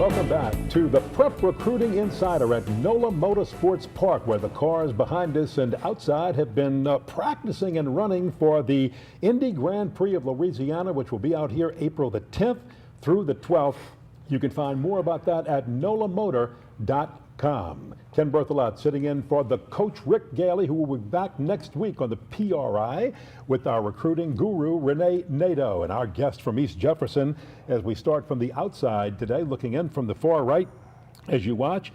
welcome back to the Prep Recruiting Insider at NOLA Motorsports Park, where the cars behind us and outside have been practicing and running for the Indy Grand Prix of Louisiana, which will be out here April the 10th through the 12th. You can find more about that at nolamotor.com. Ken Berthelot sitting in for the coach Rick Gailey, who will be back next week on the PRI with our recruiting guru Renee Nadeau, and our guest from East Jefferson as we start from the outside today, looking in from the far right as you watch.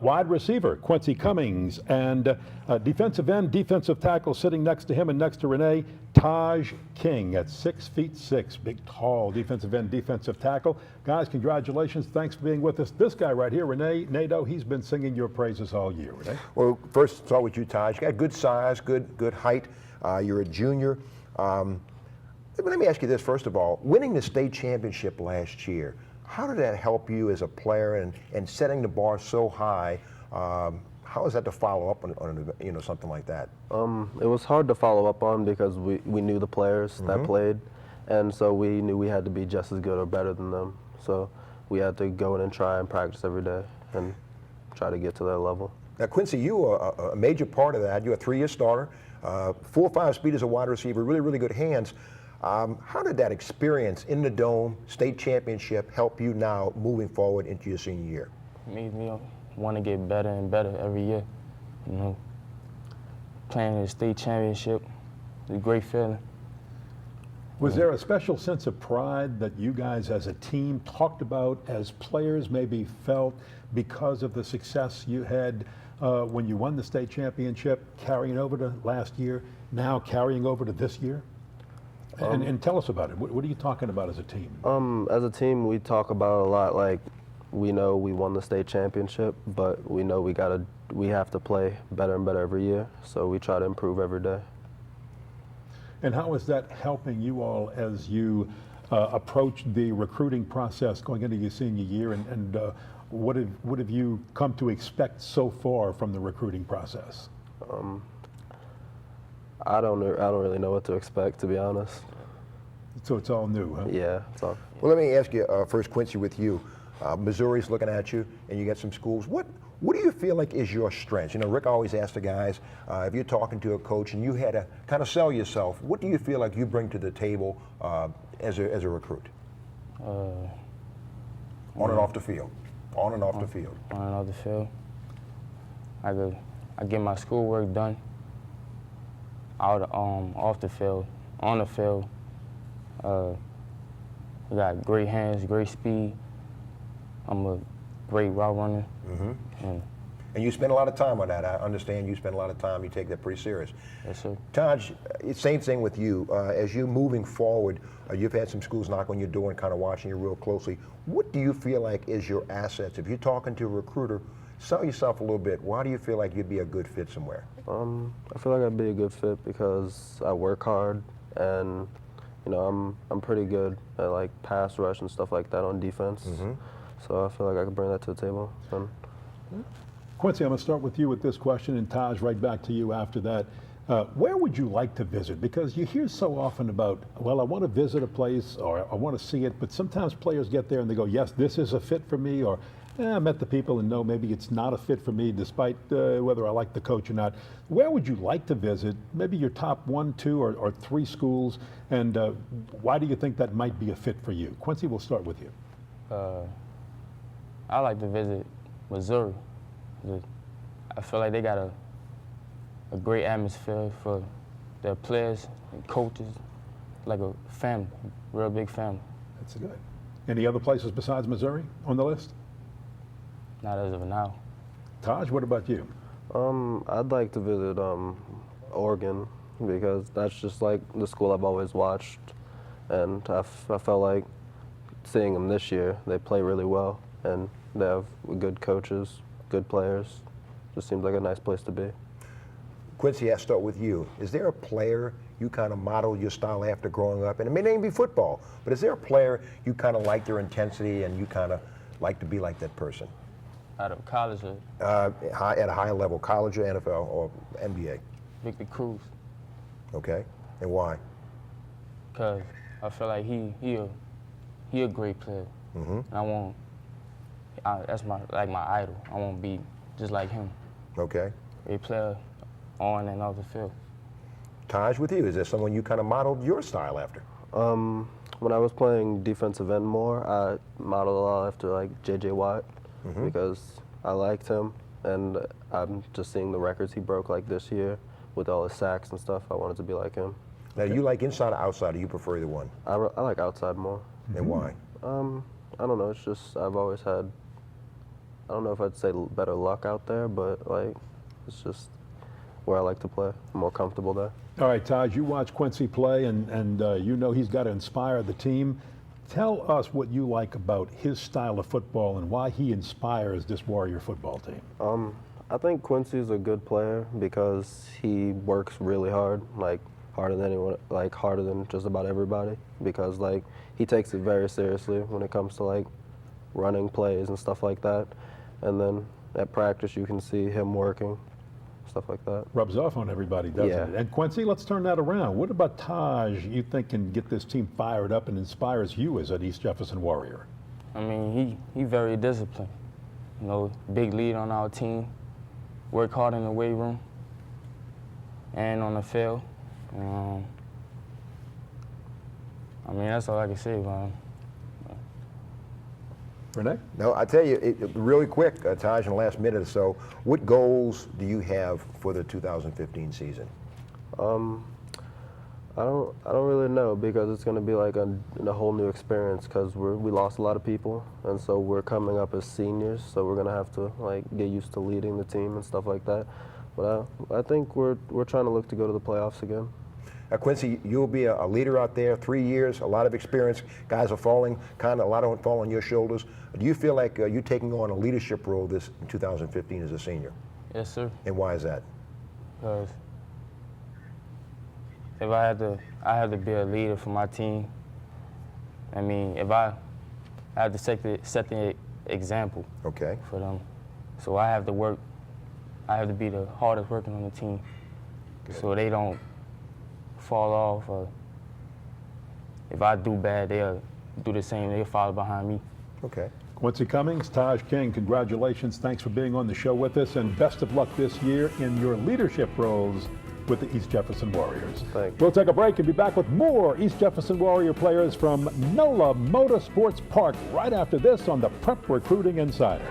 Wide receiver Quincy Cummings, and defensive end, defensive tackle sitting next to him and next to Renee, Tahj King at 6'6", big, tall defensive end, defensive tackle. Guys, congratulations. Thanks for being with us. This guy right here, Renee Nadeau, he's been singing your praises all year, Renee. Well, first, start with you, Tahj. You got good size, good height. You're a junior. Let me ask you this, first of all. Winning the state championship last year, how did that help you as a player and setting the bar so high? How is that to follow up on something like that? It was hard to follow up on because we knew the players that played, and so we knew we had to be just as good or better than them. So we had to go in and try and practice every day and try to get to their level. Now, Quincy, you are a major part of that. You're a 3-year starter, 4.5 speed as a wide receiver, really good hands. How did that experience in the Dome, state championship, help you now moving forward into your senior year? Made me want to get better and better every year. You know, playing in the state championship is a great feeling. Was there a special sense of pride that you guys as a team talked about, as players maybe felt, because of the success you had when you won the state championship, carrying over to last year, now carrying over to this year? And tell us about it. What are you talking about as a team? As a team, we talk about a lot. Like, we know we won the state championship, but we know we have to play better and better every year. So we try to improve every day. And how is that helping you all as you approach the recruiting process going into your senior year? And what have you come to expect so far from the recruiting process? I don't really know what to expect, to be honest. So it's all new, huh? Yeah, it's all. Well, let me ask you first, Quincy, with you. Missouri's looking at you, and you got some schools. What do you feel like is your strengths? You know, Rick always asks the guys, if you're talking to a coach and you had to kind of sell yourself, what do you feel like you bring to the table as a recruit? On and off the field. On and off the field. On and off the field. I get my schoolwork done. Out off the field, on the field, I got great hands, great speed. I'm a great route runner. And you spend a lot of time on that. I understand you spend a lot of time. You take that pretty serious. Yes, sir. Tahj, same thing with you. As you're moving forward, you've had some schools knock on your door and kind of watching you real closely. What do you feel like is your assets? If you're talking to a recruiter, sell yourself a little bit. Why do you feel like you'd be a good fit somewhere? I feel like I'd be a good fit because I work hard, and I'm pretty good at like pass rush and stuff like that on defense. So I feel like I could bring that to the table. Quincy, I'm going to start with you with this question, and Tahj, right back to you after that. Where would you like to visit? Because you hear so often about, well, I want to visit a place or I want to see it, but sometimes players get there and they go, yes, this is a fit for me, or I met the people and no, maybe it's not a fit for me, despite whether I like the coach or not. Where would you like to visit? Maybe your top 1, 2, or 3 schools, and why do you think that might be a fit for you? Quincy, we'll start with you. I like to visit Missouri. I feel like they got a great atmosphere for their players and coaches, like a family, real big family. That's good. Any other places besides Missouri on the list? Not as of now. Tahj, what about you? I'd like to visit Oregon because that's just like the school I've always watched, and I felt like seeing them this year. They play really well, and they have good coaches, good players. Just seems like a nice place to be. Quincy, I'll start with you. Is there a player you kind of model your style after growing up? And it may not even be football, but is there a player you kind of like their intensity and you kind of like to be like that person? Out of college? At a high level, college or NFL or NBA? Victor Cruz. Okay, and why? Because I feel like he a great player. And I want That's my idol. I want to be just like him. Okay. A player on and off the field. Tahj, with you, is there someone you kind of modeled your style after? When I was playing defensive end more, I modeled a lot after like J.J. Watt because I liked him, and I'm just seeing the records he broke like this year with all his sacks and stuff. I wanted to be like him. Now, you like inside or outside, or you prefer either one? I like outside more. And why? I don't know. It's just I've always had. I don't know if I'd say better luck out there, but like it's just where I like to play. I'm more comfortable there. All right, Tahj, you watch Quincy play, and you know he's got to inspire the team. Tell us what you like about his style of football and why he inspires this Warrior football team. I think Quincy's a good player because he works really hard, like harder than anyone, like harder than just about everybody. Because like he takes it very seriously when it comes to like running plays and stuff like that. And then at practice, you can see him working. Stuff like that. Rubs off on everybody, doesn't Yeah. it? And Quincy, let's turn that around. What about Tahj you think can get this team fired up and inspires you as an East Jefferson Warrior? I mean, he very disciplined. You know, big lead on our team. Work hard in the weight room and on the field. I mean, that's all I can say about him. Renee? No, I tell you, really quick, Tahj, in the last minute or so, what goals do you have for the 2015 season? I don't really know because it's going to be like a whole new experience because we lost a lot of people, and so we're coming up as seniors, so we're going to have to like get used to leading the team and stuff like that. But I think we're trying to look to go to the playoffs again. Quincy, you'll be a leader out there, 3 years, a lot of experience. Guys are falling, a lot of them fall on your shoulders. Do you feel like you're taking on a leadership role this in 2015 as a senior? Yes, sir. And why is that? Because if I had to be a leader for my team. I mean, if I have to set the example Okay. for them. So I have to work. I have to be the hardest working on the team, so they don't fall off. Or if I do bad, they'll do the same. They'll follow behind me. Okay. Quincy Cummings, Tahj King, congratulations. Thanks for being on the show with us, and best of luck this year in your leadership roles with the East Jefferson Warriors. Thanks. We'll take a break and be back with more East Jefferson Warrior players from NOLA Motorsports Park right after this on the Prep Recruiting Insider.